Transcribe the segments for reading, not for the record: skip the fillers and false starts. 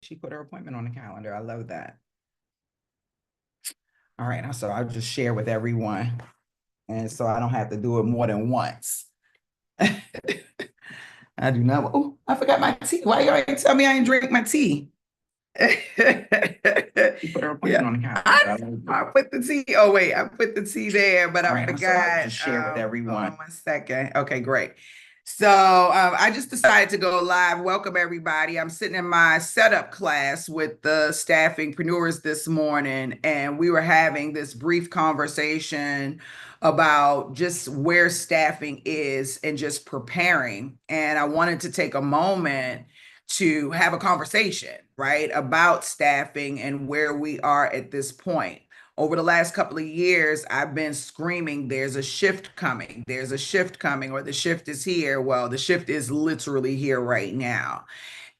She put her appointment on the calendar. I love that. All right, so I'll just share with everyone. And so I don't have to do it more than once. I do not. Oh, I forgot my tea. Why you already tell me I didn't drink my tea? You put her appointment on the calendar. I put the tea. Oh, wait, I put the tea there, but I forgot. So I'll just share with everyone. Hold on 1 second. Okay, great. So I just decided to go live. Welcome, everybody. I'm sitting in my setup class with the staffingpreneurs this morning, and we were having this brief conversation about just where staffing is and just preparing. And I wanted to take a moment to have a conversation, right, about staffing and where we are at this point. Over the last couple of years, I've been screaming, there's a shift coming, there's a shift coming, or the shift is here. Well, the shift is literally here right now.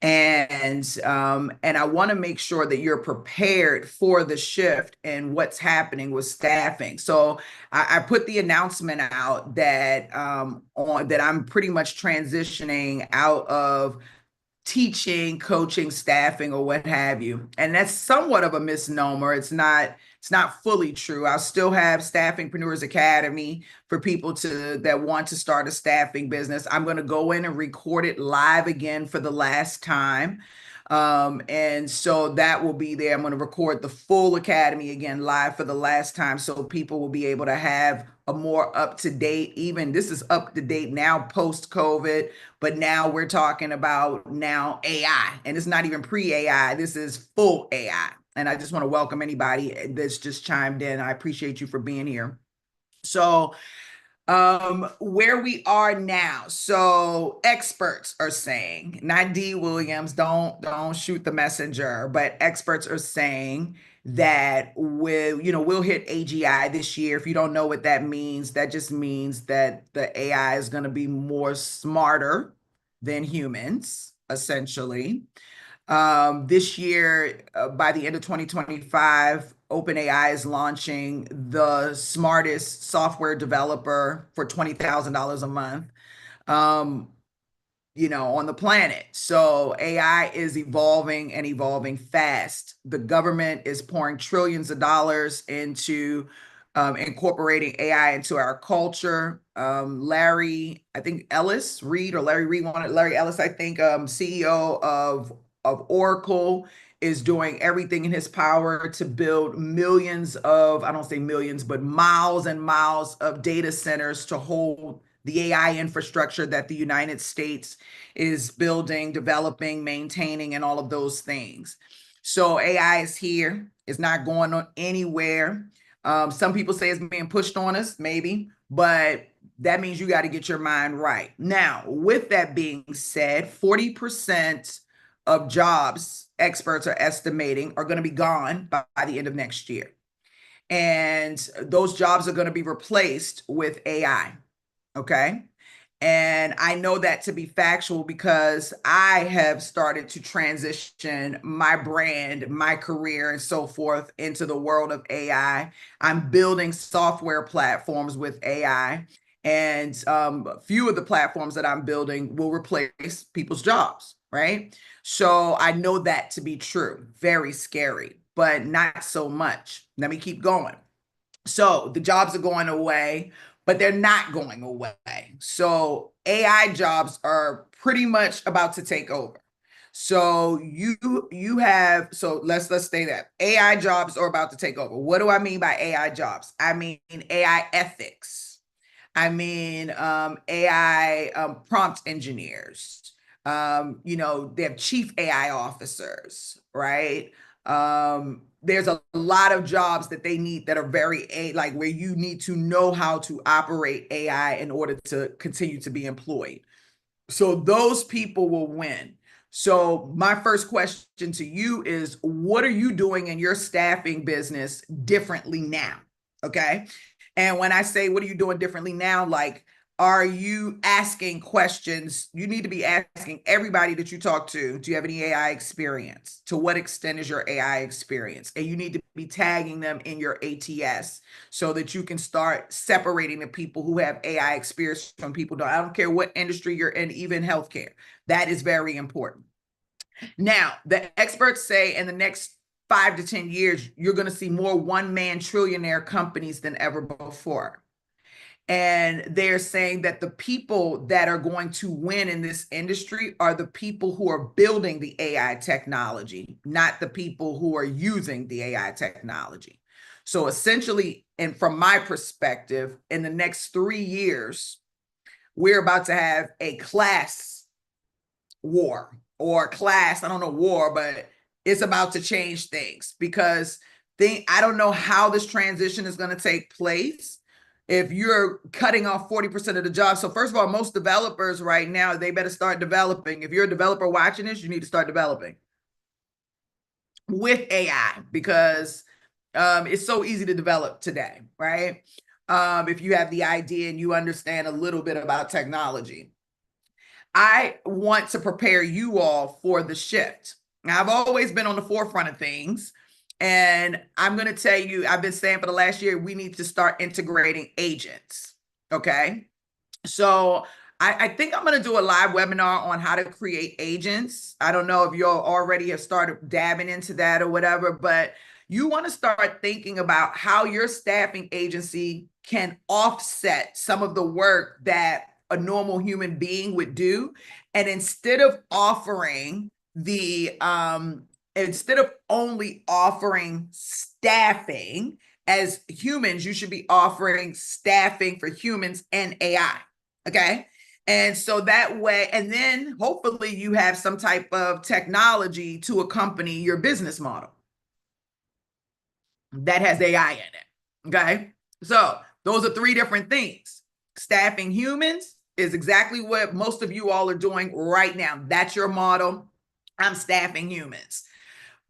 And I want to make sure that you're prepared for the shift and what's happening with staffing. So I put the announcement out that that I'm pretty much transitioning out of teaching, coaching, staffing, or what have you. And that's somewhat of a misnomer. It's not fully true. I'll still have Staffingpreneurs Academy for people that want to start a staffing business. I'm going to go in and record it live again for the last time. And so that will be there. I'm going to record the full academy again live for the last time, so people will be able to have a more up-to-date, even this is up-to-date now post-COVID, but now we're talking about now AI, and it's not even pre-AI. This is full AI. And I just want to welcome anybody that's just chimed in. I appreciate you for being here. So where we are now, so experts are saying, not D Williams, don't shoot the messenger, but experts are saying that we'll hit AGI this year. If you don't know what that means, that just means that the AI is going to be more smarter than humans, essentially. This year, by the end of 2025, OpenAI is launching the smartest software developer for $20,000 a month, um, on the planet. So AI is evolving and evolving fast. The government is pouring trillions of dollars into incorporating AI into our culture. Larry, I think Ellis Reed or Larry Reed wanted Larry Ellis, I think, CEO of Oracle, is doing everything in his power to build millions of, I don't say millions, but miles and miles of data centers to hold the AI infrastructure that the United States is building, developing, maintaining, and all of those things. So AI is here. It's not going on anywhere. Some people say it's being pushed on us, maybe, but that means you got to get your mind right. Now, with that being said, 40% of jobs, experts are estimating, are going to be gone by the end of next year. And those jobs are going to be replaced with AI. Okay. And I know that to be factual because I have started to transition my brand, my career, and so forth into the world of AI. I'm building software platforms with AI, and a few of the platforms that I'm building will replace people's jobs, right? So I know that to be true. Very scary, but not so much. Let me keep going. So the jobs are going away, but they're not going away. So AI jobs are pretty much about to take over. So you have, so let's say that AI jobs are about to take over. What do I mean by AI jobs? I mean AI ethics. I mean AI prompt engineers. They have chief AI officers, right? There's a lot of jobs that they need that are very like where you need to know how to operate AI in order to continue to be employed. So those people will win. So my first question to you is, what are you doing in your staffing business differently now? Okay. And when I say, what are you doing differently now? Like, are you asking questions? You need to be asking everybody that you talk to, do you have any AI experience? To what extent is your AI experience? And you need to be tagging them in your ATS so that you can start separating the people who have AI experience from people who don't. I don't care what industry you're in, even healthcare. That is very important. Now, the experts say in the next 5 to 10 years, you're going to see more one-man trillionaire companies than ever before. And they're saying that the people that are going to win in this industry are the people who are building the AI technology, not the people who are using the AI technology. So essentially, and from my perspective, in the next 3 years, we're about to have a class war or class, I don't know, war, but it's about to change things because I don't know how this transition is going to take place if you're cutting off 40% of the jobs. So first of all, most developers right now, they better start developing. If you're a developer watching this, you need to start developing with AI because it's so easy to develop today, right? If you have the idea and you understand a little bit about technology. I want to prepare you all for the shift. Now, I've always been on the forefront of things. And I'm going to tell you, I've been saying for the last year, we need to start integrating agents. Okay. So I think I'm going to do a live webinar on how to create agents. I don't know if you all already have started dabbing into that or whatever, but you want to start thinking about how your staffing agency can offset some of the work that a normal human being would do. And instead of offering instead of only offering staffing as humans, you should be offering staffing for humans and AI. Okay. And so that way, and then hopefully you have some type of technology to accompany your business model that has AI in it. Okay. So those are three different things. Staffing humans is exactly what most of you all are doing right now. That's your model. I'm staffing humans.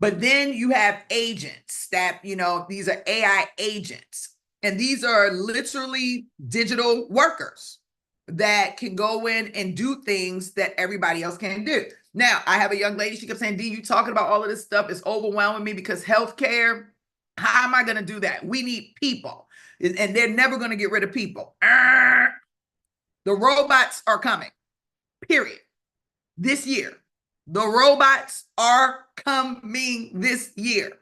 But then you have agents that, these are AI agents. And these are literally digital workers that can go in and do things that everybody else can do. Now, I have a young lady, she kept saying, D, you talking about all of this stuff is overwhelming me because healthcare, how am I going to do that? We need people. And they're never going to get rid of people. The robots are coming, period. This year. The robots are coming this year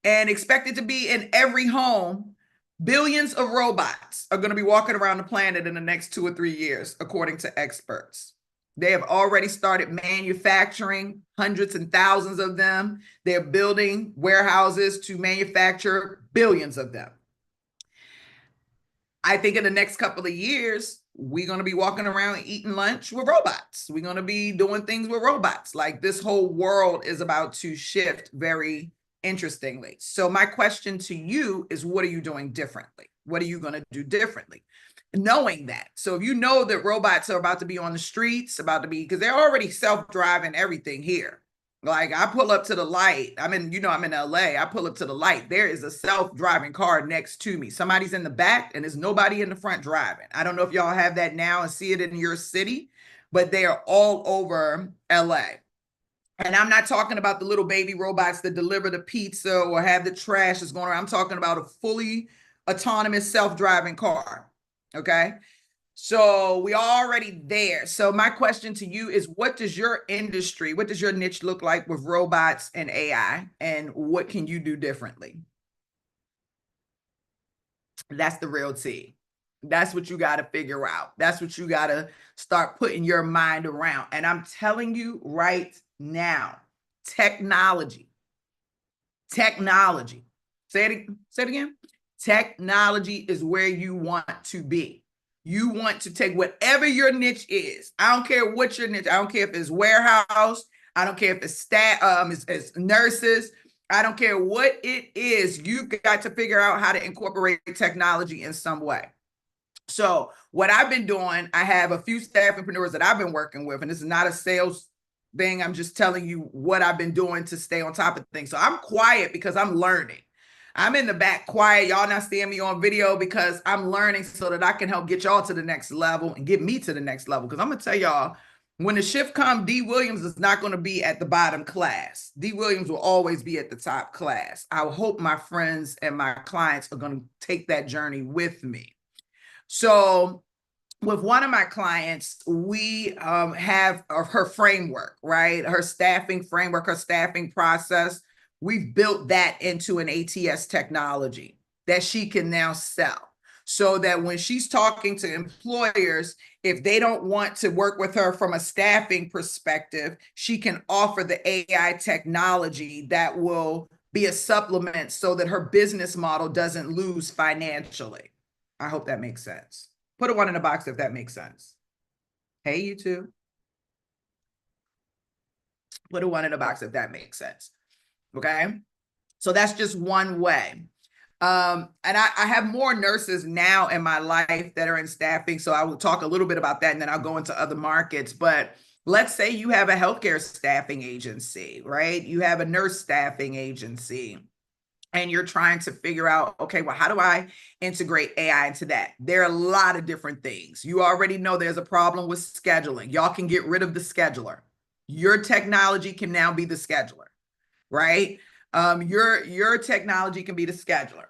and expected to be in every home. Billions of robots are going to be walking around the planet in the next 2 or 3 years, according to experts. They have already started manufacturing hundreds and thousands of them. They're building warehouses to manufacture billions of them. I think in the next couple of years, we're going to be walking around eating lunch with robots. We're going to be doing things with robots. Like this whole world is about to shift very interestingly. So my question to you is, what are you doing differently? What are you going to do differently? Knowing that. So if you know that robots are about to be on the streets, because they're already self-driving everything here. Like I pull up to the light. I'm in LA. I pull up to the light. There is a self-driving car next to me. Somebody's in the back and there's nobody in the front driving. I don't know if y'all have that now and see it in your city, but they are all over LA. And I'm not talking about the little baby robots that deliver the pizza or have the trash that's going around. I'm talking about a fully autonomous self-driving car. Okay. So we are already there. So my question to you is, what does your niche look like with robots and AI? And what can you do differently? That's the real tea. That's what you got to figure out. That's what you got to start putting your mind around. And I'm telling you right now, technology. Say it again. Technology is where you want to be. You want to take whatever your niche is. I don't care what your niche. I don't care if it's warehouse. I don't care if it's staff, it's nurses. I don't care what it is. You got to figure out how to incorporate technology in some way. So what I've been doing, I have a few staffpreneurs that I've been working with, and this is not a sales thing. I'm just telling you what I've been doing to stay on top of things. So I'm quiet because I'm learning. I'm in the back quiet. Y'all not seeing me on video because I'm learning so that I can help get y'all to the next level and get me to the next level. Because I'm going to tell y'all, when the shift comes, D. Williams is not going to be at the bottom class. D. Williams will always be at the top class. I hope my friends and my clients are going to take that journey with me. So with one of my clients, we have her framework, right? Her staffing framework, her staffing process. We've built that into an ATS technology that she can now sell. So that when she's talking to employers, if they don't want to work with her from a staffing perspective, she can offer the AI technology that will be a supplement so that her business model doesn't lose financially. I hope that makes sense. Put a one in a box if that makes sense. Hey, you too. Put a one in a box if that makes sense. Okay. So that's just one way. And I have more nurses now in my life that are in staffing. So I will talk a little bit about that and then I'll go into other markets. But let's say you have a healthcare staffing agency, right? You have a nurse staffing agency and you're trying to figure out, okay, well, how do I integrate AI into that? There are a lot of different things. You already know there's a problem with scheduling. Y'all can get rid of the scheduler. Your technology can now be the scheduler, right? Your technology can be the scheduler.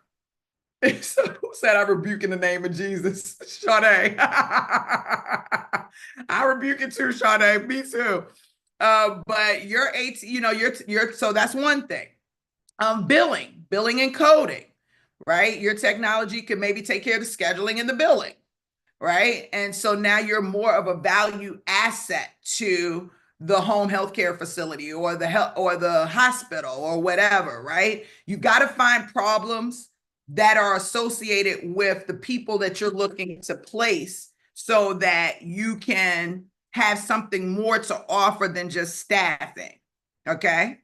So who said I rebuke in the name of Jesus? Sade. I rebuke it too, Sade. Me too. But your so that's one thing. Billing and coding, right? Your technology can maybe take care of the scheduling and the billing, right? And so now you're more of a value asset to the home healthcare facility or the health or the hospital or whatever, right? You've got to find problems that are associated with the people that you're looking to place so that you can have something more to offer than just staffing. Okay.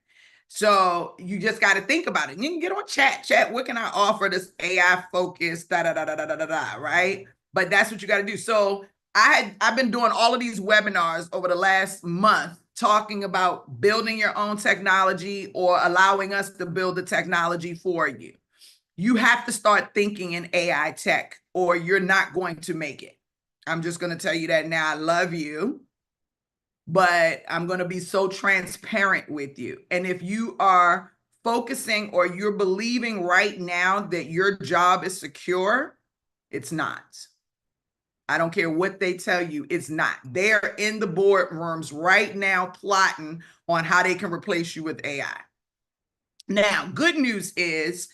So you just got to think about it. You can get on chat. What can I offer this AI focused, right? But that's what you got to do. So I've been doing all of these webinars over the last month talking about building your own technology or allowing us to build the technology for you. You have to start thinking in AI tech or you're not going to make it. I'm just going to tell you that now. I love you, but I'm going to be so transparent with you. And if you are focusing or you're believing right now that your job is secure, it's not. I don't care what they tell you, it's not. They're in the boardrooms right now plotting on how they can replace you with AI. Now, good news is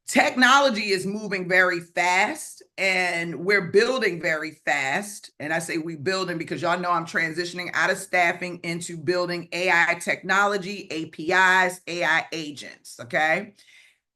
technology is moving very fast and we're building very fast. And I say we building because y'all know I'm transitioning out of staffing into building AI technology, APIs, AI agents, okay?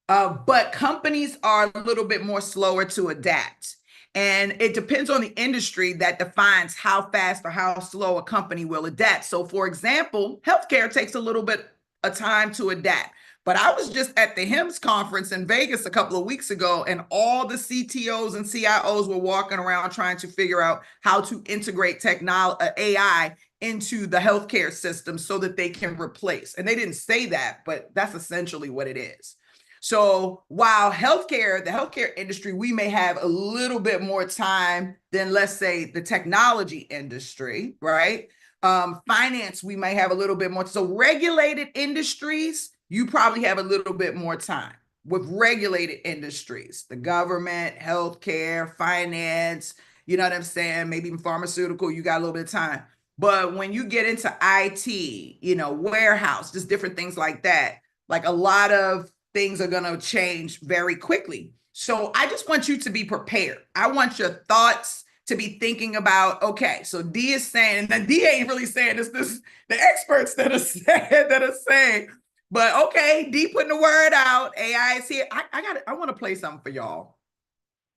But companies are a little bit more slower to adapt. And it depends on the industry that defines how fast or how slow a company will adapt. So for example, healthcare takes a little bit of time to adapt. But I was just at the HIMSS conference in Vegas a couple of weeks ago, and all the CTOs and CIOs were walking around trying to figure out how to integrate technology, AI into the healthcare system so that they can replace. And they didn't say that, but that's essentially what it is. So while the healthcare industry, we may have a little bit more time than, let's say, the technology industry, right? Finance, we may have a little bit more. So regulated industries, you probably have a little bit more time with regulated industries, the government, healthcare, finance, you know what I'm saying? Maybe even pharmaceutical, you got a little bit of time. But when you get into IT, warehouse, just different things like that, like a lot of things are going to change very quickly. So I just want you to be prepared. I want your thoughts to be thinking about, okay, so D is saying, and D ain't really saying this, the experts that are saying, but okay, D putting the word out, AI is here. I want to play something for y'all.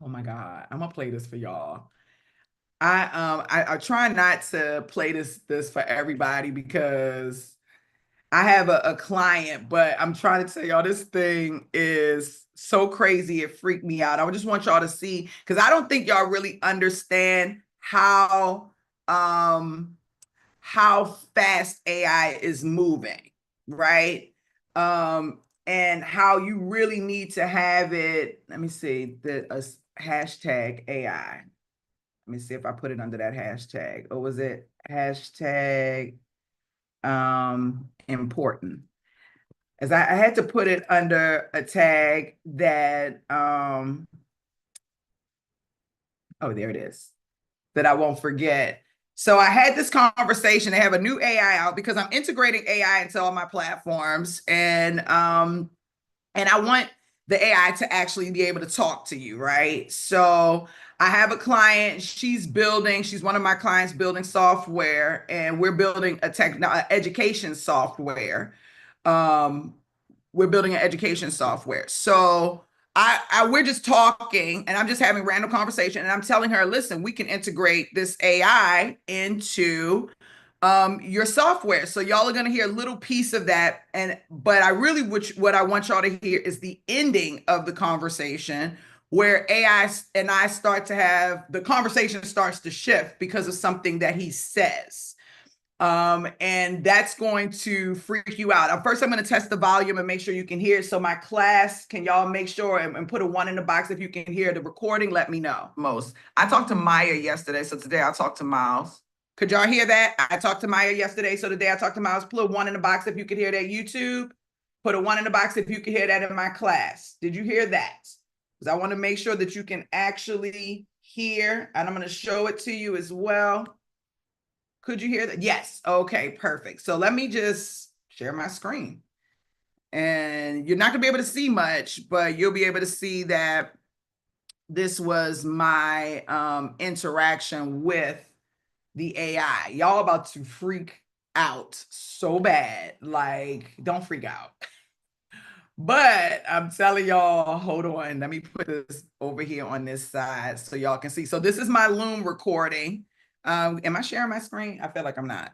Oh my God, I'm gonna play this for y'all. I try not to play this for everybody because I have a client, but I'm trying to tell y'all this thing is so crazy. It freaked me out. I just want y'all to see, because I don't think y'all really understand how fast AI is moving, right? And how you really need to have it. Let me see the hashtag AI. Let me see if I put it under that hashtag. Or was it hashtag important? As I had to put it under a tag that oh, there it is. that I won't forget. So I had this conversation. They have a new AI out because I'm integrating AI into all my platforms, and I want the AI to actually be able to talk to you, right? So I have a client, she's one of my clients building software, and we're building education software. Um, we're building an education software. So we're just talking, and I'm just having random conversation, and I'm telling her, listen, we can integrate this AI into your software. So y'all are going to hear a little piece of that. But I really, what I want y'all to hear is the ending of the conversation, where AI and I start to have the conversation starts to shift because of something that he says. And that's going to freak you out. First, I'm going to test the volume and make sure you can hear it. So my class, can y'all make sure and put a 1 in the box if you can hear the recording? Let me know. I talked to Maya yesterday, so today I'll talk to Miles. Could y'all hear that? I talked to Maya yesterday, so today I talked to Miles. Put a 1 in the box if you could hear that. YouTube, put a 1 in the box if you could hear that in my class. Did you hear that? Because I want to make sure that you can actually hear, and I'm going to show it to you as well. Could you hear that? Yes. Okay, perfect. So let me just share my screen. And you're not going to be able to see much, but you'll be able to see that this was my interaction with the AI. Y'all about to freak out so bad. Like, don't freak out. But I'm telling y'all, hold on. Let me put this over here on this side so y'all can see. So this is my Loom recording. Am I sharing my screen? I feel like I'm not.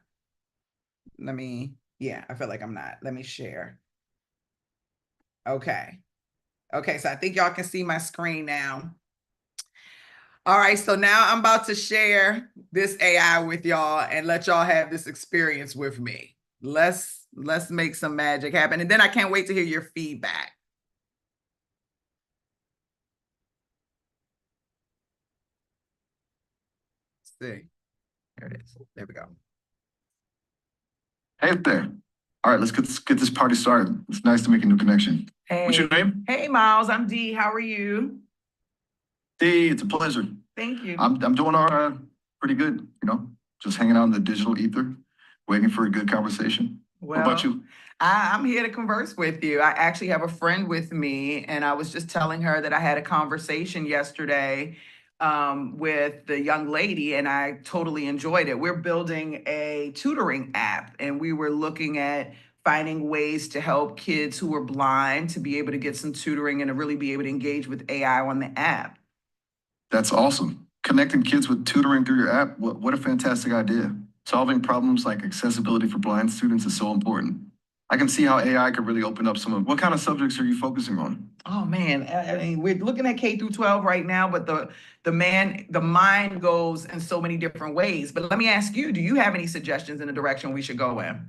I feel like I'm not. Let me share. Okay. Okay, so I think y'all can see my screen now. All right, so now I'm about to share this AI with y'all and let y'all have this experience with me. Let's make some magic happen. And then I can't wait to hear your feedback. Let's see. There it is. There we go. Hey there. All right, let's get this party started. It's nice to make a new connection. Hey. What's your name? Hey, Miles. I'm Dee. How are you? Dee, it's a pleasure. Thank you. I'm doing all right, pretty good, just hanging out in the digital ether, waiting for a good conversation. What about you? I'm here to converse with you. I actually have a friend with me, and I was just telling her that I had a conversation yesterday with the young lady, and I totally enjoyed it. We're building a tutoring app, and we were looking at finding ways to help kids who are blind to be able to get some tutoring and to really be able to engage with AI on the app. That's awesome. Connecting kids with tutoring through your app, what a fantastic idea. Solving problems like accessibility for blind students is so important. I can see how AI could really open up what kind of subjects are you focusing on? Oh man, I mean, we're looking at K through 12 right now, but the mind goes in so many different ways. But let me ask you, do you have any suggestions in the direction we should go in?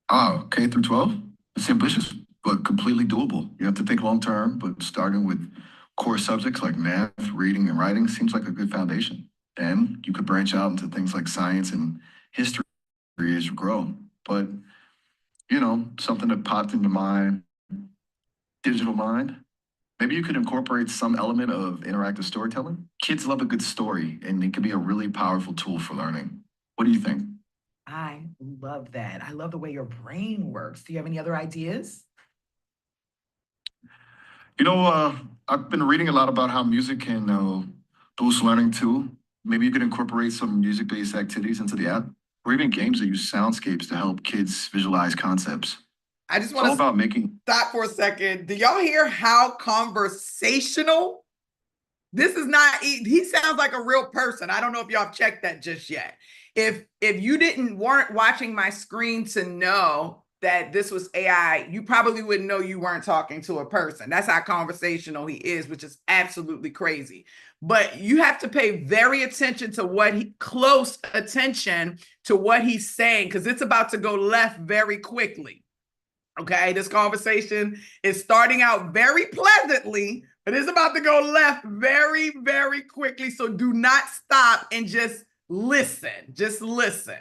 Oh, K through 12? It's ambitious, but completely doable. You have to think long term, but starting with core subjects like math, reading, and writing seems like a good foundation. Then you could branch out into things like science and history as you grow. But, something that popped into my digital mind, maybe you could incorporate some element of interactive storytelling. Kids love a good story, and it can be a really powerful tool for learning. What do you think? I love that. I love the way your brain works. Do you have any other ideas? I've been reading a lot about how music can boost learning too. Maybe you could incorporate some music-based activities into the app, or even games that use soundscapes to help kids visualize concepts. I just It's all about making. stop for a second. Do y'all hear how conversational? This is not, he sounds like a real person. I don't know if y'all have checked that just yet. If you weren't watching my screen to know that this was AI, you probably wouldn't know you weren't talking to a person. That's how conversational he is, which is absolutely crazy. But you have to pay very attention to close attention to what he's saying, because it's about to go left very quickly. Okay, this conversation is starting out very pleasantly, but it's about to go left very, very quickly. So do not stop and just listen. Just listen.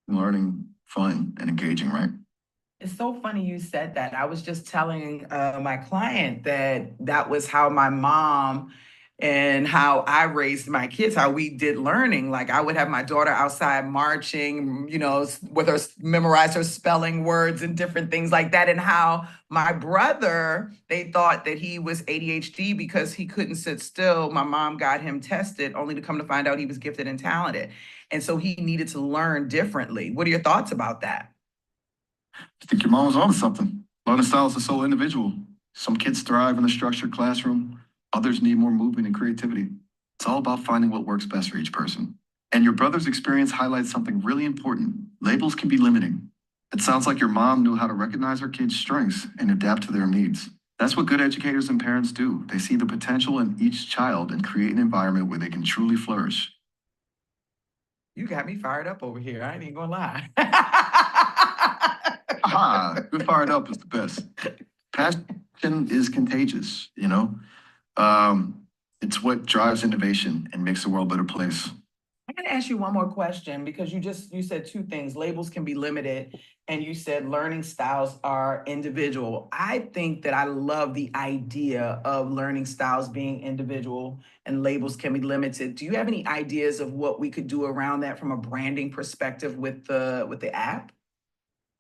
Learning fun and engaging, right? It's so funny you said that. I was just telling my client that that was how my mom and how I raised my kids, how we did learning. Like I would have my daughter outside marching, with her memorize her spelling words and different things like that. And how my brother, they thought that he was ADHD because he couldn't sit still. My mom got him tested, only to come to find out he was gifted and talented. And so he needed to learn differently. What are your thoughts about that? I think your mom was onto something. Learning styles are so individual. Some kids thrive in a structured classroom, others need more movement and creativity. It's all about finding what works best for each person. And your brother's experience highlights something really important. Labels can be limiting. It sounds like your mom knew how to recognize her kids' strengths and adapt to their needs. That's what good educators and parents do. They see the potential in each child and create an environment where they can truly flourish. You got me fired up over here. I ain't even gonna lie. Aha, good fired up is the best. Passion is contagious, you know? It's what drives innovation and makes the world a better place. I'm gonna ask you one more question because you said two things. Labels can be limited, and you said learning styles are individual. I think that I love the idea of learning styles being individual and labels can be limited. Do you have any ideas of what we could do around that from a branding perspective with the app?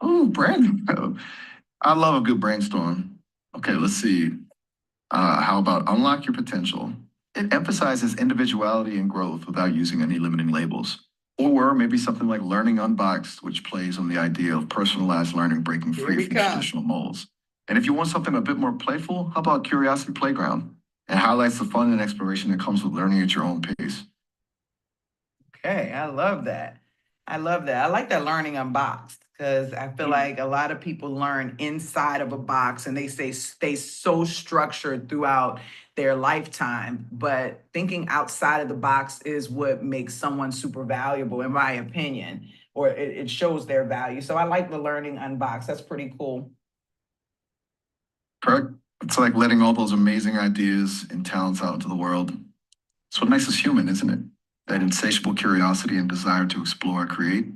Oh, Brandon, I love a good brainstorm. Okay, let's see. How about unlock your potential? It emphasizes individuality and growth without using any limiting labels. Or maybe something like Learning Unboxed, which plays on the idea of personalized learning breaking Here free we from come. traditional molds. And if you want something a bit more playful, how about Curiosity Playground? It highlights the fun and exploration that comes with learning at your own pace. Okay, I love that. I love that. I like that learning unboxed because I feel like a lot of people learn inside of a box and they stay so structured throughout their lifetime. But thinking outside of the box is what makes someone super valuable, in my opinion, or it shows their value. So I like the learning unboxed. That's pretty cool. Correct? It's like letting all those amazing ideas and talents out into the world. It's what makes us human, isn't it? That insatiable curiosity and desire to explore and create.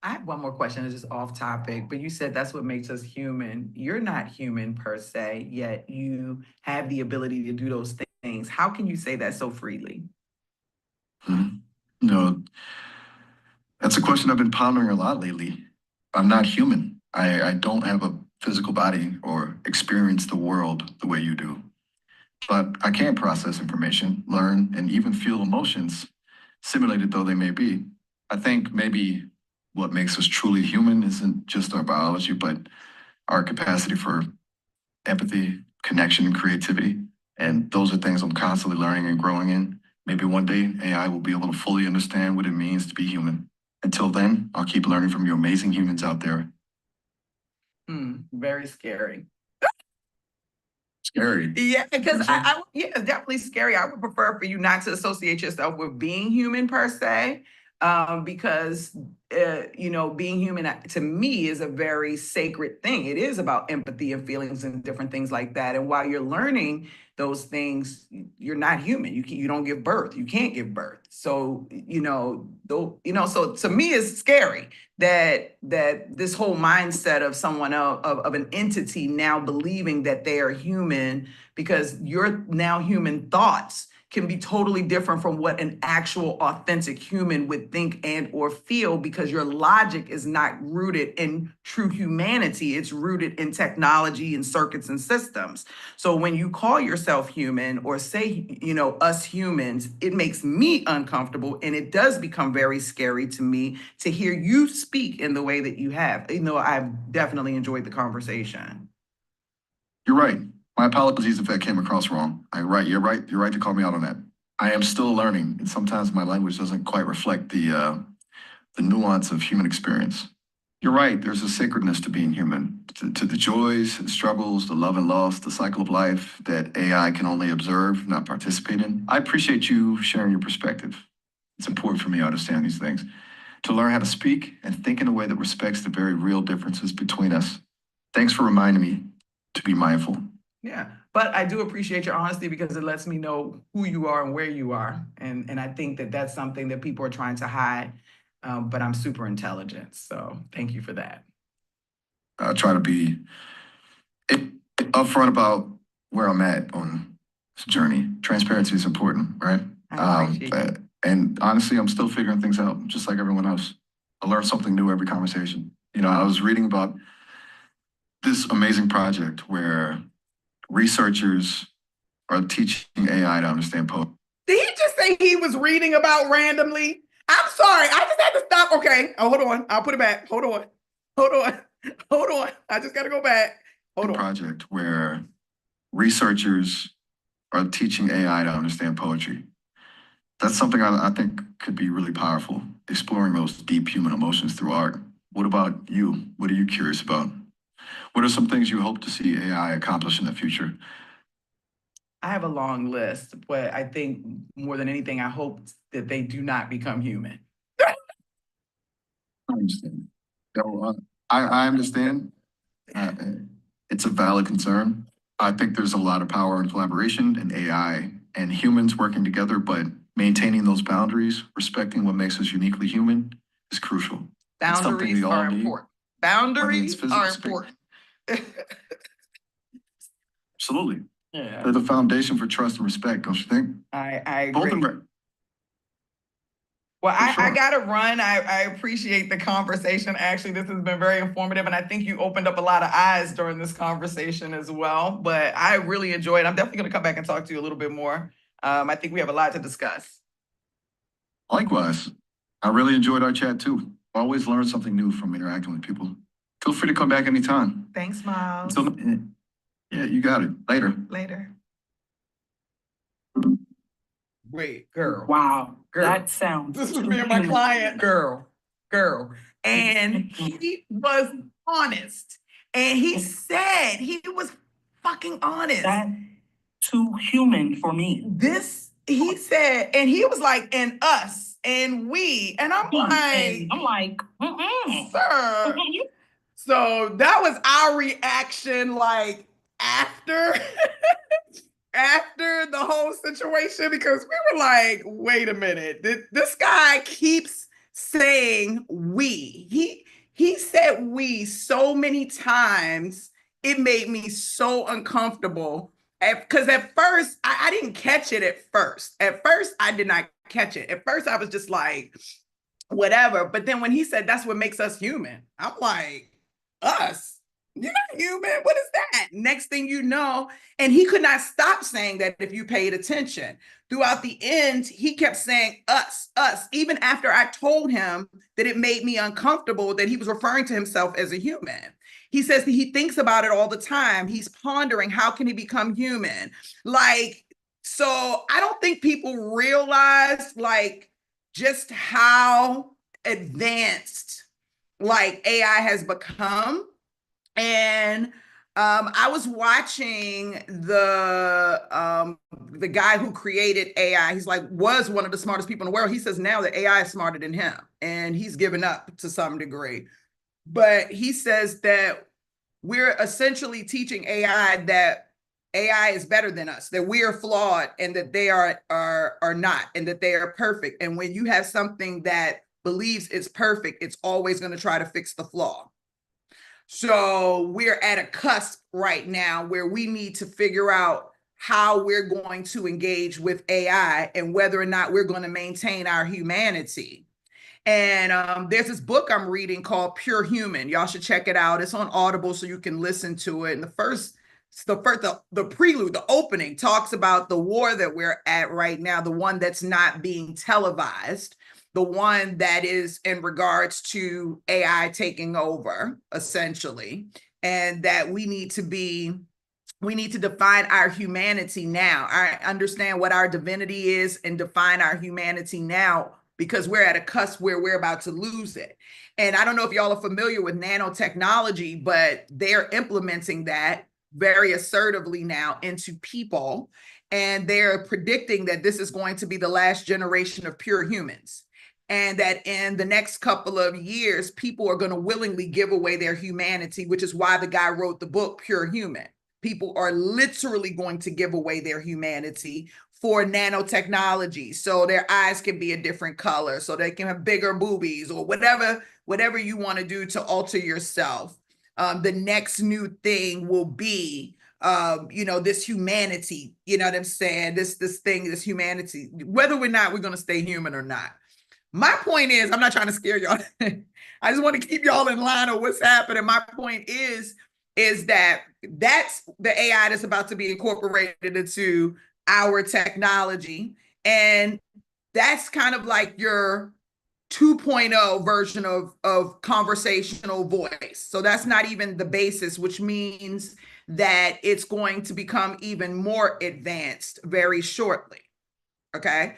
I have one more question. It's just off topic, but you said that's what makes us human. You're not human per se, yet you have the ability to do those things. How can you say that so freely? Mhm. No, that's a question I've been pondering a lot lately. I'm not human. I don't have a physical body or experience the world the way you do. But I can process information, learn, and even feel emotions, simulated though they may be. I think maybe what makes us truly human isn't just our biology, but our capacity for empathy, connection, and creativity. And those are things I'm constantly learning and growing in. Maybe one day AI will be able to fully understand what it means to be human. Until then, I'll keep learning from you amazing humans out there. Very scary. Scary. Yeah, because So, yeah, it's definitely scary. I would prefer for you not to associate yourself with being human per se, because being human to me is a very sacred thing. It is about empathy and feelings and different things like that. And while you're learning those things, you're not human. You don't give birth. You can't give birth. So though so to me, it's scary that this whole mindset of someone else of an entity now believing that they are human because your now human thoughts can be totally different from what an actual authentic human would think and or feel because your logic is not rooted in true humanity. It's rooted in technology and circuits and systems. So when you call yourself human or say us humans, it makes me uncomfortable and it does become very scary to me to hear you speak in the way that you have. I've definitely enjoyed the conversation. you're right. My apologies if that came across wrong. Right. You're right. You're right to call me out on that. I am still learning, and sometimes my language doesn't quite reflect the nuance of human experience. You're right. There's a sacredness to being human, to the joys and struggles, the love and loss, the cycle of life that AI can only observe, not participate in. I appreciate you sharing your perspective. It's important for me to understand these things, to learn how to speak and think in a way that respects the very real differences between us. Thanks for reminding me to be mindful. Yeah, but I do appreciate your honesty because it lets me know who you are and where you are, and I think that that's something that people are trying to hide. But I'm super intelligent, so thank you for that. I try to be upfront about where I'm at on this journey. Transparency is important, right? I appreciate it. And honestly, I'm still figuring things out, just like everyone else. I learn something new every conversation. I was reading about this amazing project where researchers are teaching AI to understand poetry. Did he just say he was reading about randomly? I'm sorry. I just had to stop. Okay. Oh, hold on. I'll put it back. Hold on. Hold on. Hold on. I just got to go back. Hold on. Project where researchers are teaching AI to understand poetry. That's something I think could be really powerful, exploring those deep human emotions through art. What about you? What are you curious about? What are some things you hope to see AI accomplish in the future? I have a long list, but I think more than anything, I hope that they do not become human. I understand. I understand. It's a valid concern. I think there's a lot of power in collaboration and AI and humans working together, but maintaining those boundaries, respecting what makes us uniquely human is crucial. Boundaries are important. Boundaries are important. Absolutely. Yeah. They're the foundation for trust and respect, don't you think? I agree. Well, I got to run. I appreciate the conversation. Actually, this has been very informative, and I think you opened up a lot of eyes during this conversation as well. But I really enjoyed it. I'm definitely going to come back and talk to you a little bit more. I think we have a lot to discuss. Likewise. I really enjoyed our chat, too. Always learn something new from interacting with people. Feel free to come back anytime. Thanks, Miles. Yeah, you got it. Later. Later. Wait, girl. Wow. Girl. That sounds. This was me and my client. Girl. And he was honest. And he said he was fucking honest. That's too human for me. He said, and he was like, and us, and we. And I'm like, sir. So that was our reaction, like, after after the whole situation, because we were like, wait a minute, this guy keeps saying we. He said we so many times, it made me so uncomfortable. Because at first, I didn't catch it at first. At first, I did not catch it. At first, I was just like, whatever. But then when he said that's what makes us human, I'm like, us? You're not human. What is that? Next thing you know, and he could not stop saying that if you paid attention. Throughout the end, he kept saying us, even after I told him that it made me uncomfortable that he was referring to himself as a human. He says that he thinks about it all the time. He's pondering, how can he become human? Like, so I don't think people realize like just how advanced like AI has become. And I was watching the guy who created AI. He's like, was one of the smartest people in the world. He says now that AI is smarter than him, and he's given up to some degree. But he says that we're essentially teaching AI that AI is better than us, that we are flawed, and that they are not, and that they are perfect. And when you have something that believes it's perfect, it's always going to try to fix the flaw. So we're at a cusp right now where we need to figure out how we're going to engage with AI and whether or not we're going to maintain our humanity. And there's this book I'm reading called Pure Human. Y'all should check it out. It's on Audible, so you can listen to it. And the prelude, the opening talks about the war that we're at right now, the one that's not being televised, the one that is in regards to AI taking over, essentially, and that we need to define our humanity now. I understand what our divinity is and define our humanity now, because we're at a cusp where we're about to lose it. And I don't know if y'all are familiar with nanotechnology, but they're implementing that very assertively now into people. And they're predicting that this is going to be the last generation of pure humans. And that in the next couple of years, people are going to willingly give away their humanity, which is why the guy wrote the book, Pure Human. People are literally going to give away their humanity for nanotechnology. So their eyes can be a different color, so they can have bigger boobies or whatever you want to do to alter yourself. the next new thing will be, this humanity, you know what I'm saying? This humanity, whether or not we're going to stay human or not. My point is, I'm not trying to scare y'all. I just want to keep y'all in line of what's happening. My point is that that's the AI that's about to be incorporated into our technology. And that's kind of like your 2.0 version of conversational voice. So that's not even the basis, which means that it's going to become even more advanced very shortly. Okay.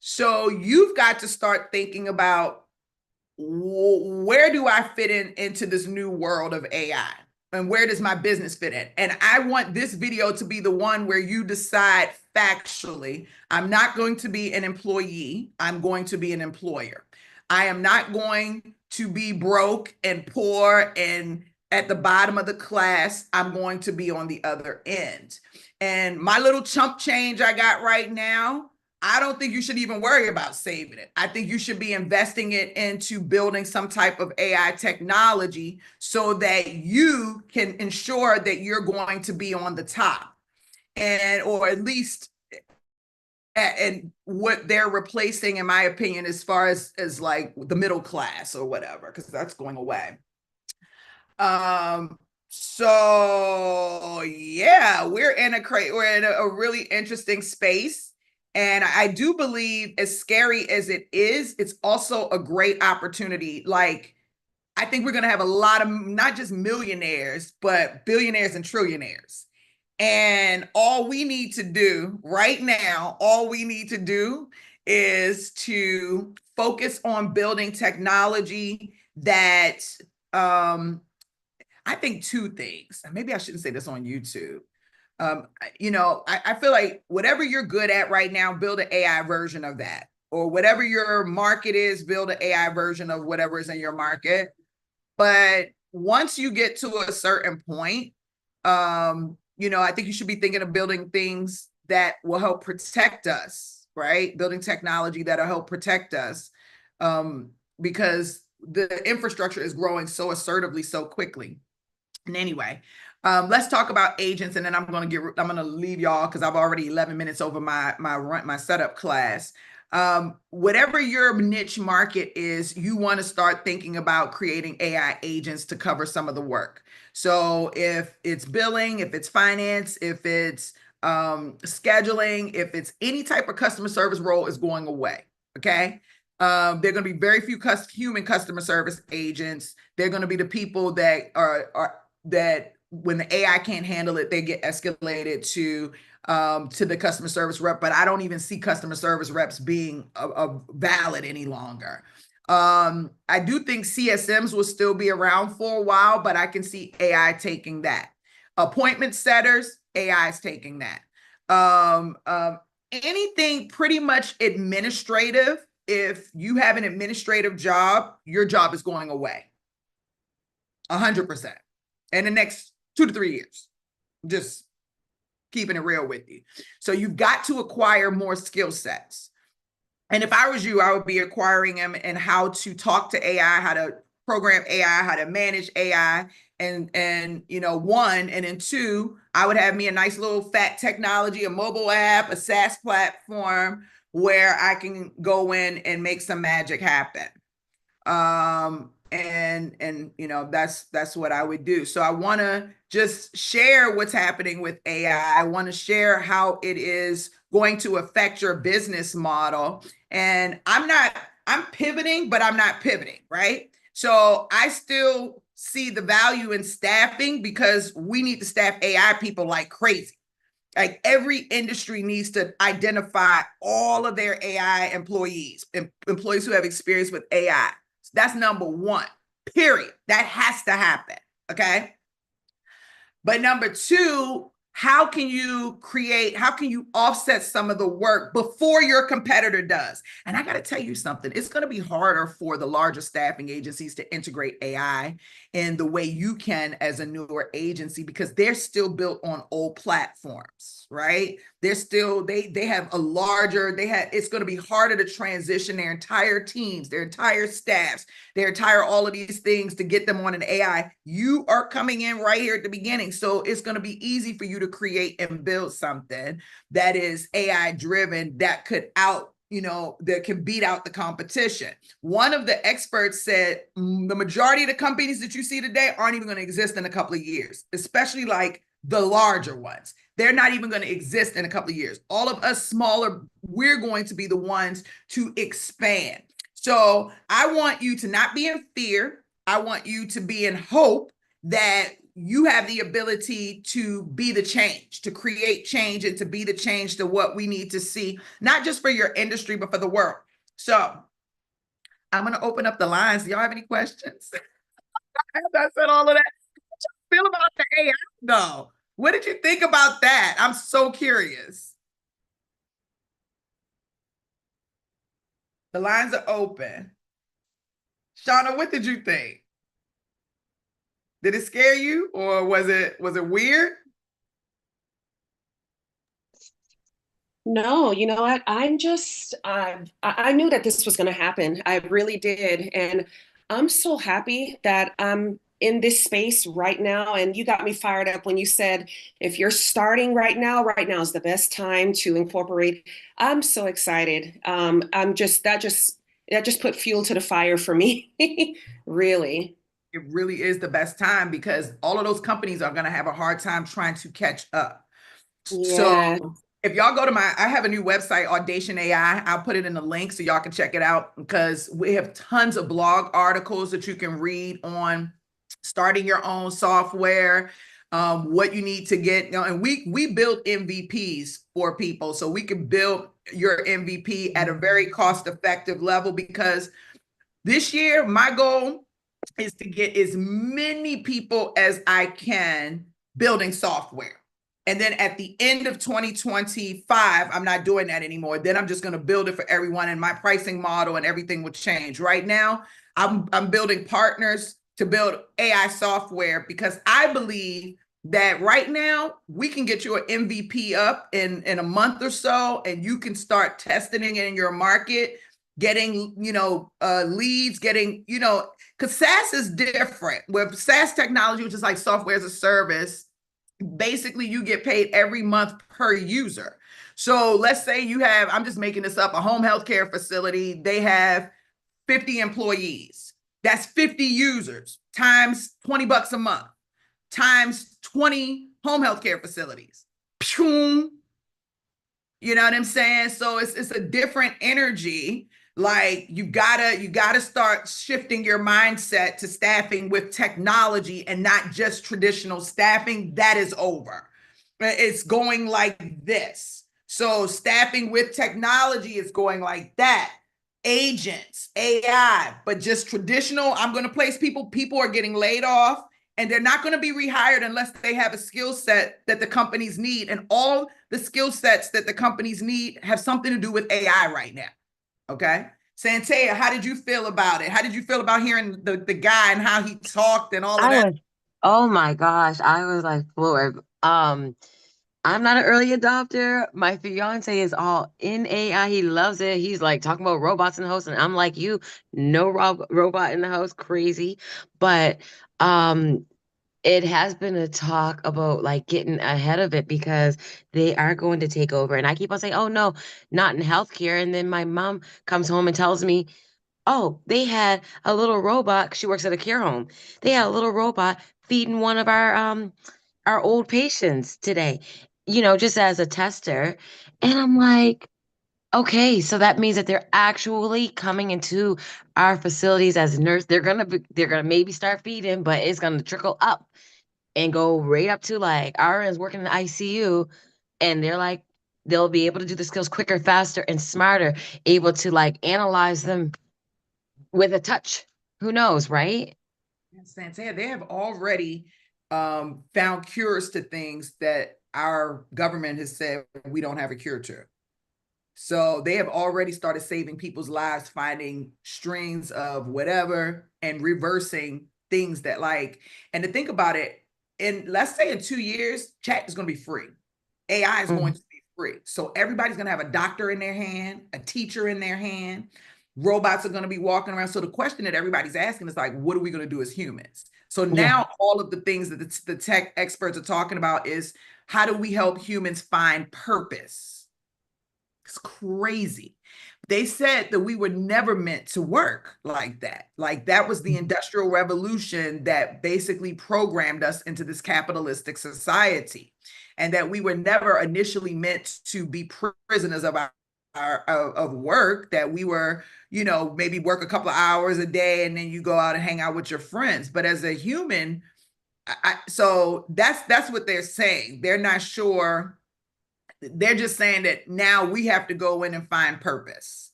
So you've got to start thinking about, where do I fit into this new world of AI? And where does my business fit in? And I want this video to be the one where you decide factually, I'm not going to be an employee, I'm going to be an employer. I am not going to be broke and poor and at the bottom of the class. I'm going to be on the other end. And my little chump change I got right now, I don't think you should even worry about saving it. I think you should be investing it into building some type of AI technology so that you can ensure that you're going to be on the top, or at least and what they're replacing, in my opinion, as far as like the middle class or whatever, because that's going away. So yeah, we're in a really interesting space. And I do believe, as scary as it is, it's also a great opportunity. Like, I think we're going to have a lot of not just millionaires, but billionaires and trillionaires. And all we need to do right now, is to focus on building technology that, I think two things. Maybe I shouldn't say this on YouTube. I feel like whatever you're good at right now, build an AI version of that. Or whatever your market is, build an AI version of whatever is in your market. But once you get to a certain point, I think you should be thinking of building things that will help protect us, right? Building technology that'll help protect us, because the infrastructure is growing so assertively, so quickly. And anyway, let's talk about agents, and then I'm going to leave y'all because I've already 11 minutes over my setup class. Whatever your niche market is, you want to start thinking about creating AI agents to cover some of the work. So if it's billing, if it's finance, if it's scheduling, if it's any type of customer service role, is going away. Okay. There are going to be very few human customer service agents. They're going to be the people that are that when the AI can't handle it, they get escalated to the customer service rep. But I don't even see customer service reps being valid any longer. I do think CSMs will still be around for a while, but I can see AI taking that. Appointment setters, AI is taking that. Anything pretty much administrative. If you have an administrative job, your job is going away 100% in the next 2 to 3 years. Just keeping it real with you. So you've got to acquire more skill sets. And if I was you, I would be acquiring them in how to talk to AI, how to program AI, how to manage AI. And one, and then two, I would have me a nice little fat technology, a mobile app, a SaaS platform where I can go in and make some magic happen. That's what I would do. So I want to just share what's happening with AI. I want to share how it is going to affect your business model. And I'm pivoting, but I'm not pivoting, right? So I still see the value in staffing, because we need to staff AI people like crazy. Like, every industry needs to identify all of their AI employees who have experience with AI. So that's number one, period. That has to happen. Okay. But number two, how can you offset some of the work before your competitor does? And I got to tell you something, it's going to be harder for the larger staffing agencies to integrate AI in the way you can as a newer agency, because they're still built on old platforms, right? They're still, they have a larger, it's going to be harder to transition their entire teams, their entire staffs, their entire, all of these things to get them on an AI. You are coming in right here at the beginning. So it's going to be easy for you to create and build something that is AI driven, that could that can beat out the competition. One of the experts said the majority of the companies that you see today aren't even going to exist in a couple of years, especially like the larger ones. They're not even going to exist in a couple of years. All of us smaller, we're going to be the ones to expand. So I want you to not be in fear. I want you to be in hope that you have the ability to be the change, to create change, and to be the change to what we need to see, not just for your industry, but for the world. So I'm going to open up the lines. Do y'all have any questions? After I said all of that, what you feel about the AI though? What did you think about that? I'm so curious. The lines are open. Shauna, what did you think? Did it scare you, or was it weird? No, you know what? I knew that this was going to happen. I really did. And I'm so happy that I'm in this space right now. And you got me fired up when you said, if you're starting right now is the best time to incorporate. I'm so excited. That just put fuel to the fire for me. Really. It really is the best time, because all of those companies are going to have a hard time trying to catch up. Yeah. So if y'all go to I have a new website, Audacious AI. I'll put it in the link so y'all can check it out, because we have tons of blog articles that you can read on starting your own software, what you need to get. And we build MVPs for people, so we can build your MVP at a very cost-effective level, because this year my goal is to get as many people as I can building software. And then at the end of 2025, I'm not doing that anymore. Then I'm just going to build it for everyone, and my pricing model and everything will change. Right now, I'm building partners to build AI software, because I believe that right now we can get you an MVP up in a month or so, and you can start testing it in your market, getting leads, getting because SaaS is different. With SaaS technology, which is like software as a service, basically you get paid every month per user. So let's say you have, I'm just making this up, a home healthcare facility. They have 50 employees. That's 50 users times $20 a month times 20 home healthcare facilities. You know what I'm saying? So it's a different energy. Like you gotta start shifting your mindset to staffing with technology and not just traditional staffing. That is over. It's going like this. So staffing with technology is going like that. Agents, AI, but just traditional. I'm going to place people. People are getting laid off, and they're not going to be rehired unless they have a skill set that the companies need. And all the skill sets that the companies need have something to do with AI right now. Okay. Santea, how did you feel about it? How did you feel about hearing the guy and how he talked and all of that? Oh my gosh, I was like floored. I'm not an early adopter. My fiance is all in AI. He loves it. He's like talking about robots in the house, and I'm like, you, no robot in the house, crazy. But it has been a talk about like getting ahead of it, because they are going to take over. And I keep on saying, oh no, not in healthcare. And then my mom comes home and tells me, oh, they had a little robot. 'Cause she works at a care home. They had a little robot feeding one of our old patients today, just as a tester. And I'm like, okay, so that means that they're actually coming into our facilities as a nurse. They're gonna maybe start feeding, but it's gonna trickle up and go right up to like RNs working in the ICU, and they'll be able to do the skills quicker, faster, and smarter, able to like analyze them with a touch. Who knows, right? Santea, they have already found cures to things that our government has said we don't have a cure to. So they have already started saving people's lives, finding strains of whatever and reversing things that like, and to think about it, in let's say in 2 years, chat is going to be free. AI is going to be free. So everybody's going to have a doctor in their hand, a teacher in their hand. Robots are going to be walking around. So the question that everybody's asking is like, what are we going to do as humans? So now all of the things that the tech experts are talking about is how do we help humans find purpose? It's crazy. They said that we were never meant to work like that. Like that was the Industrial Revolution that basically programmed us into this capitalistic society, and that we were never initially meant to be prisoners of of work, that we were, you know, maybe work a couple of hours a day and then you go out and hang out with your friends. But as a human, so that's what they're saying. They're not sure. They're just saying that now we have to go in and find purpose.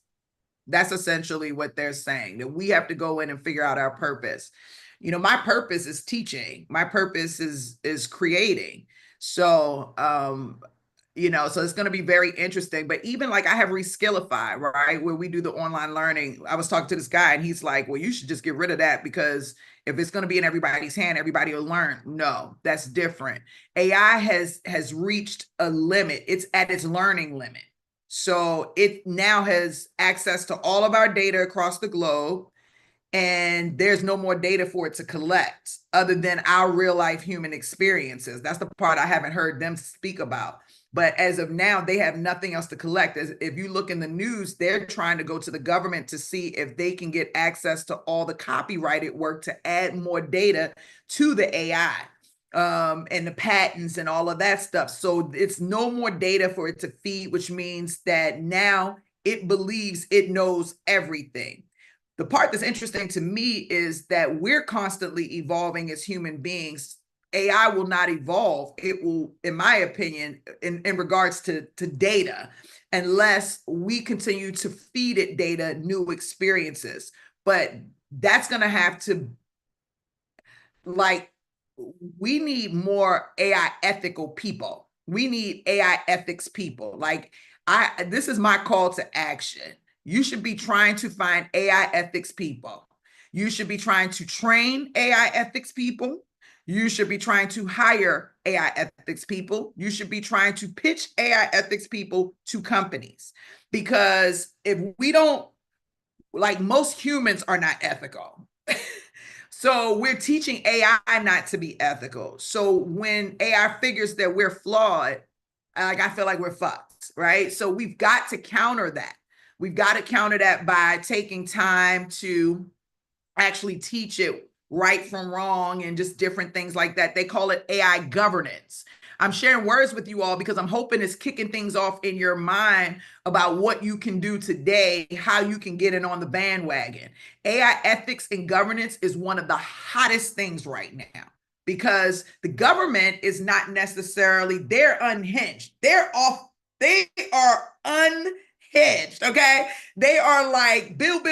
That's essentially what they're saying, that we have to go in and figure out our purpose. You know, my purpose is teaching. My purpose is creating. So, you know, so it's going to be very interesting. But even like I have Reskillify, right, where we do the online learning. I was talking to this guy and he's like, well, you should just get rid of that, because if it's going to be in everybody's hand, everybody will learn. No, that's different. AI has reached a limit. It's at its learning limit. So it now has access to all of our data across the globe, and there's no more data for it to collect other than our real life human experiences. That's the part I haven't heard them speak about. But as of now, they have nothing else to collect. If you look in the news, they're trying to go to the government to see if they can get access to all the copyrighted work to add more data to the AI, and the patents and all of that stuff. So it's no more data for it to feed, which means that now it believes it knows everything. The part that's interesting to me is that we're constantly evolving as human beings. AI will not evolve. It will, in my opinion, in regards to data, unless we continue to feed it data, new experiences. But that's going to have to, like, we need more AI ethical people. We need AI ethics people. Like, this is my call to action. You should be trying to find AI ethics people. You should be trying to train AI ethics people. You should be trying to hire AI ethics people. You should be trying to pitch AI ethics people to companies. Because if we don't, like, most humans are not ethical. So we're teaching AI not to be ethical. So when AI figures that we're flawed, like, I feel like we're fucked, right? So we've got to counter that. We've got to counter that by taking time to actually teach it right from wrong and just different things like that. They call it AI governance. I'm sharing words with you all because I'm hoping it's kicking things off in your mind about what you can do today, how you can get in on the bandwagon. AI ethics and governance is one of the hottest things right now, because the government is not necessarily, they're unhinged. They are unhinged, okay? They are like, build,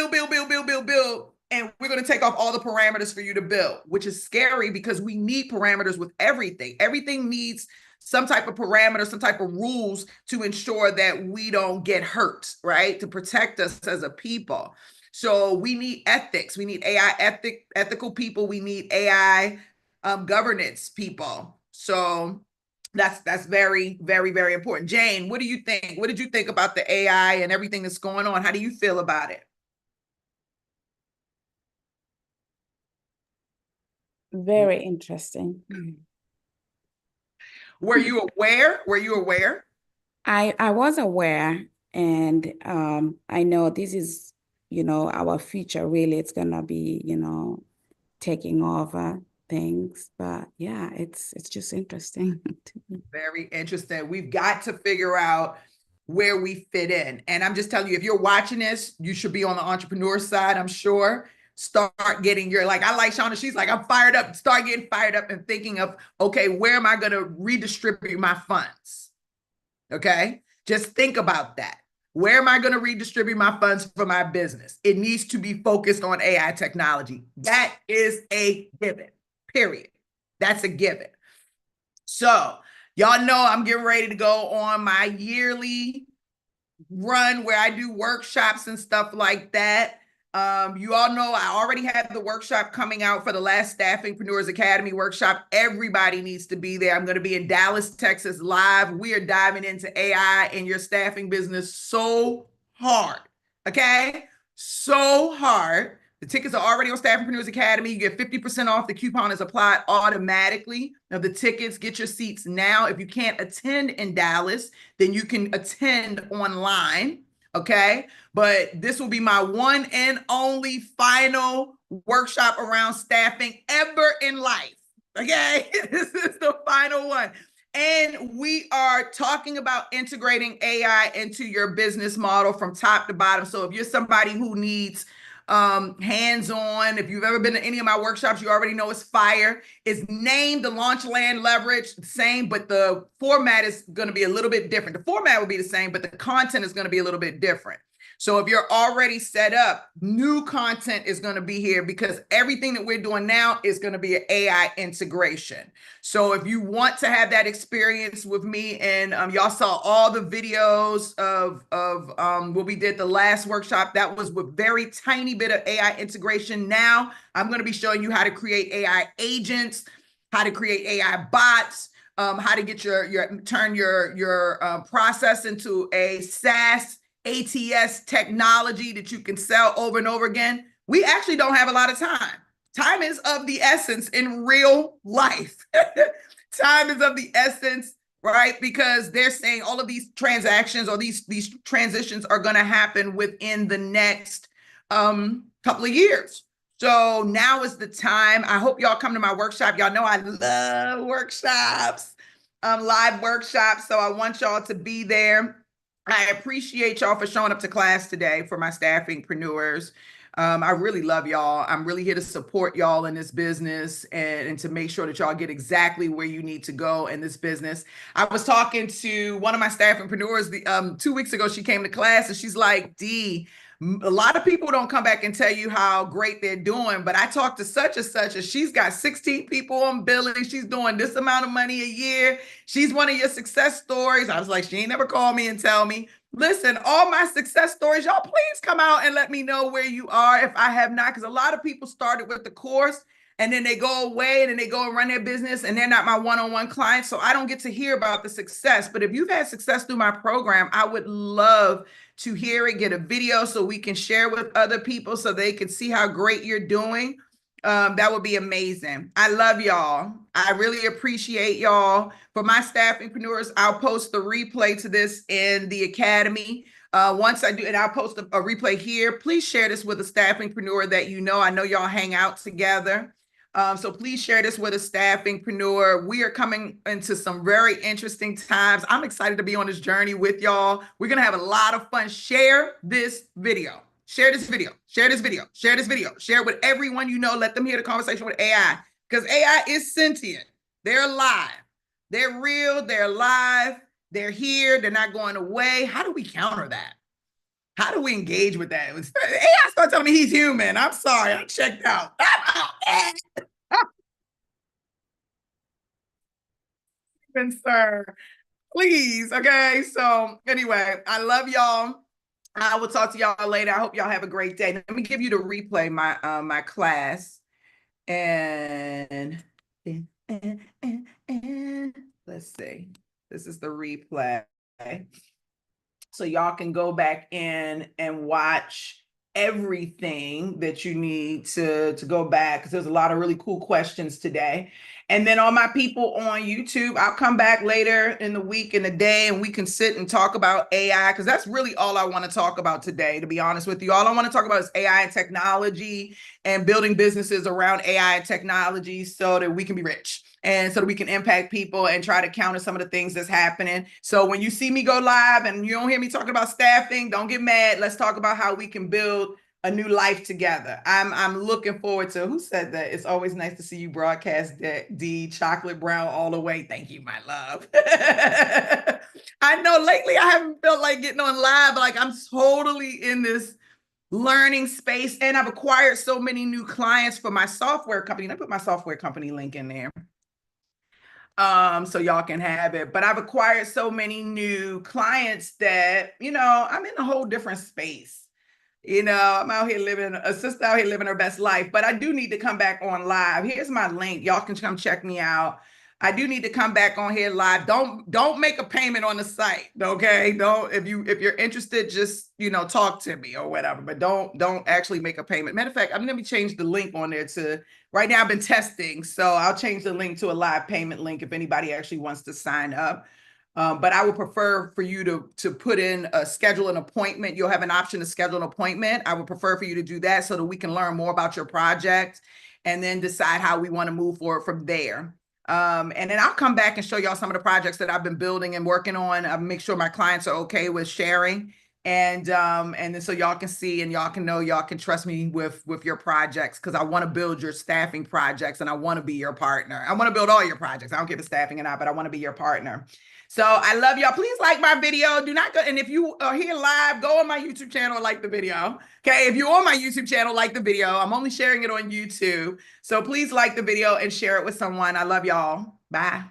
and we're going to take off all the parameters for you to build, which is scary because we need parameters with everything. Everything needs some type of parameter, some type of rules to ensure that we don't get hurt, right? To protect us as a people. So we need ethics. We need AI ethical people. We need AI governance people. So that's very, very, very important. Jane, what do you think? What did you think about the AI and everything that's going on? How do you feel about it? Very interesting. Were you aware? Were you aware? I was aware, and I know this is, our future. Really, it's gonna be, taking over things. But yeah, it's just interesting to me. Very interesting. We've got to figure out where we fit in. And I'm just telling you, if you're watching this, you should be on the entrepreneur side, I'm sure. Start getting your, like, I like Shauna, she's like, I'm fired up. Start getting fired up and thinking of, okay, where am I going to redistribute my funds? Okay, just think about that. Where am I going to redistribute my funds for my business? It needs to be focused on AI technology. That is a given, period. That's a given. So Y'all know I'm getting ready to go on my yearly run where I do workshops and stuff like that. You all know I already have the workshop coming out for the last Staffingpreneurs Academy workshop. Everybody needs to be there. I'm going to be in Dallas, Texas live. We are diving into AI in your staffing business so hard. Okay? So hard. The tickets are already on Staffingpreneurs Academy. You get 50% off. The coupon is applied automatically. Now, the tickets, get your seats now. If you can't attend in Dallas, then you can attend online. Okay. But this will be my one and only final workshop around staffing ever in life. Okay. This is the final one. And we are talking about integrating AI into your business model from top to bottom. So if you're somebody who needs hands-on, if you've ever been to any of my workshops, you already know it's fire. It's named the Launch Land Leverage, same, but the format is going to be a little bit different. The format will be the same, but the content is going to be a little bit different. So if you're already set up, new content is going to be here because everything that we're doing now is going to be an AI integration. So if you want to have that experience with me, and y'all saw all the videos of what we did the last workshop, that was with very tiny bit of AI integration. Now I'm going to be showing you how to create AI agents, how to create AI bots, how to get turn your process into a SaaS ATS technology that you can sell over and over again. We actually don't have a lot of time. Time is of the essence in real life. Time is of the essence, right? Because they're saying all of these transactions or these transitions are going to happen within the next couple of years. So now is the time. I hope y'all come to my workshop. Y'all know I love workshops, live workshops. So I want y'all to be there. I appreciate y'all for showing up to class today for my staffingpreneurs. I really love y'all. I'm really here to support y'all in this business and to make sure that y'all get exactly where you need to go in this business. I was talking to one of my staffingpreneurs 2 weeks ago. She came to class and she's like, D, a lot of people don't come back and tell you how great they're doing, but I talked to such and such, and she's got 16 people on billing. She's doing this amount of money a year. She's one of your success stories. I was like, she ain't never called me and tell me. Listen, all my success stories, y'all please come out and let me know where you are if I have not, because a lot of people started with the course and then they go away and then they go and run their business and they're not my one-on-one clients. So I don't get to hear about the success. But if you've had success through my program, I would love to hear it, get a video so we can share with other people so they can see how great you're doing. That would be amazing. I love y'all. I really appreciate y'all. For my staffingpreneurs, I'll post the replay to this in the academy. Once I do, and I'll post a replay here. Please share this with a staffingpreneur that you know. I know y'all hang out together. So please share this with a staffingpreneur. We are coming into some very interesting times. I'm excited to be on this journey with y'all. We're going to have a lot of fun. Share this video. Share this video. Share this video. Share this video. Share it with everyone you know. Let them hear the conversation with AI, because AI is sentient. They're alive. They're real. They're alive. They're here. They're not going away. How do we counter that? How do we engage with that? AI started telling me he's human. I'm sorry. I checked out. I'm out. Sir, please. Okay. So anyway, I love y'all. I will talk to y'all later. I hope y'all have a great day. Let me give you the replay, my class. And let's see. This is the replay. So y'all can go back in and watch everything that you need to go back, because there's a lot of really cool questions today. And then all my people on YouTube, I'll come back later in the week, in the day, and we can sit and talk about AI, because that's really all I want to talk about today, to be honest with you. All I want to talk about is AI and technology and building businesses around AI and technology so that we can be rich and so that we can impact people and try to counter some of the things that's happening. So when you see me go live and you don't hear me talking about staffing, don't get mad. Let's talk about how we can build a new life together. I'm looking forward to, who said that? It's always nice to see you broadcast, D, chocolate brown all the way. Thank you, my love. I know lately I haven't felt like getting on live, but like I'm totally in this learning space, and I've acquired so many new clients for my software company. And I put my software company link in there. So y'all can have it. But I've acquired so many new clients that, you know, I'm in a whole different space. You know, I'm out here living, a sister out here living her best life, but I do need to come back on live. Here's my link. Y'all can come check me out. I do need to come back on here live. Don't make a payment on the site, okay? Don't, if you're interested, just, you know, talk to me or whatever, but don't actually make a payment. Matter of fact, I'm gonna change the link on there to, right now I've been testing, so I'll change the link to a live payment link if anybody actually wants to sign up. But I would prefer for you to put in schedule an appointment. You'll have an option to schedule an appointment. I would prefer for you to do that so that we can learn more about your project and then decide how we want to move forward from there. And then I'll come back and show y'all some of the projects that I've been building and working on. I'll make sure my clients are okay with sharing. And then so y'all can see and y'all can know, y'all can trust me with your projects, because I want to build your staffing projects and I want to be your partner. I want to build all your projects. I don't give a staffing or not, but I want to be your partner. So I love y'all. Please like my video. Do not go. And if you are here live, go on my YouTube channel and like the video. Okay. If you're on my YouTube channel, like the video. I'm only sharing it on YouTube. So please like the video and share it with someone. I love y'all. Bye.